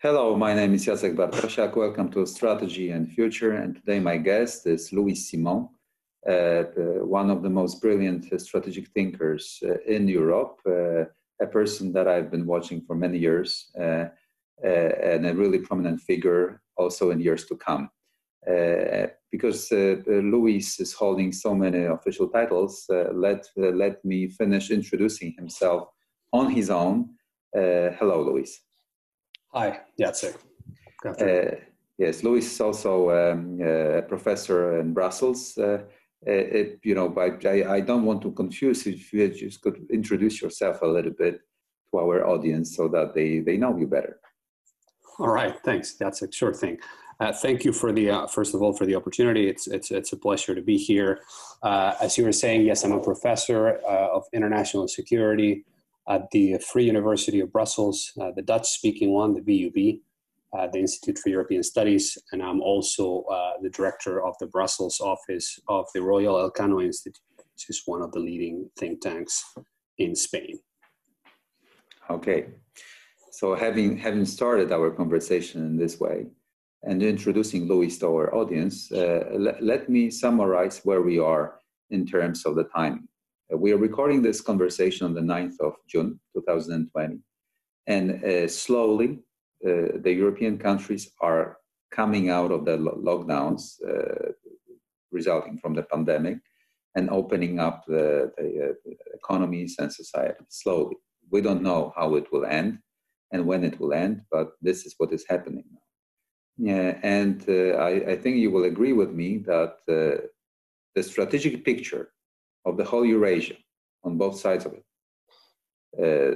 Hello, my name is Jacek Bartosiak. Welcome to Strategy and Future. And today my guest is 𝗟𝗏𝗄𝗎, one of the most brilliant strategic thinkers in Europe, a person that I've been watching for many years, and a really prominent figure also in years to come. Because Luis is holding so many official titles, let me finish introducing himself on his own. Hello, Luis. Hi, Jacek. Yes, Luis is also a professor in Brussels. I don't want to confuse you. If you just could introduce yourself a little bit to our audience so that they know you better. All right, thanks, Jacek. Sure thing. Thank you for the first of all for the opportunity. It's a pleasure to be here. As you were saying, yes, I'm a professor of international security at the Free University of Brussels, the Dutch-speaking one, the VUB, the Institute for European Studies, and I'm also the director of the Brussels office of the Royal Elcano Institute, which is one of the leading think tanks in Spain. Okay, so having started our conversation in this way, and introducing Luis to our audience, let me summarize where we are in terms of the timing. We are recording this conversation on the 9th of June, 2020, and slowly the European countries are coming out of the lockdowns resulting from the pandemic and opening up the economies and society slowly. We don't know how it will end and when it will end, but this is what is happening now. Yeah, and I think you will agree with me that the strategic picture of the whole Eurasia, on both sides of it,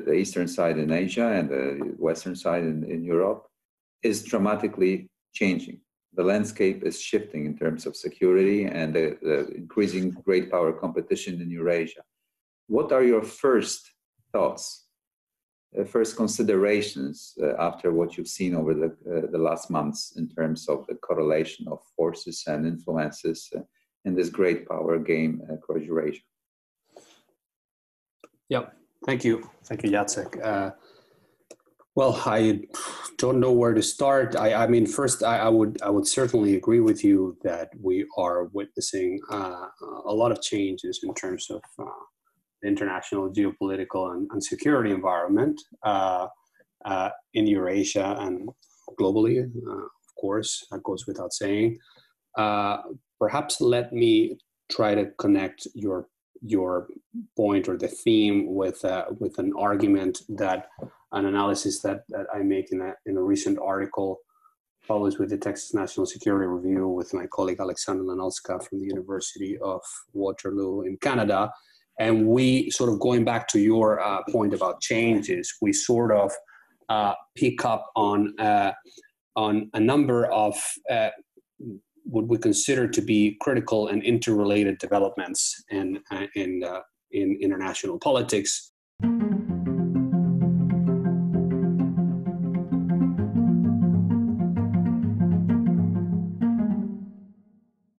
the eastern side in Asia and the western side in Europe, is dramatically changing. The landscape is shifting in terms of security and the increasing great power competition in Eurasia. What are your first thoughts, first considerations after what you've seen over the last months in terms of the correlation of forces and influences in this great power game across Eurasia? Yeah, thank you, Jacek. Well, I don't know where to start. I mean, first, I would certainly agree with you that we are witnessing a lot of changes in terms of the international geopolitical and security environment in Eurasia and globally. Of course, that goes without saying. Perhaps let me try to connect your point or the theme with an argument an analysis that I make in a recent article published with the Texas National Security Review with my colleague Alexandra Lanowska from the University of Waterloo in Canada. And we sort of, going back to your point about changes, we sort of pick up on a number of what we consider to be critical and interrelated developments in international politics.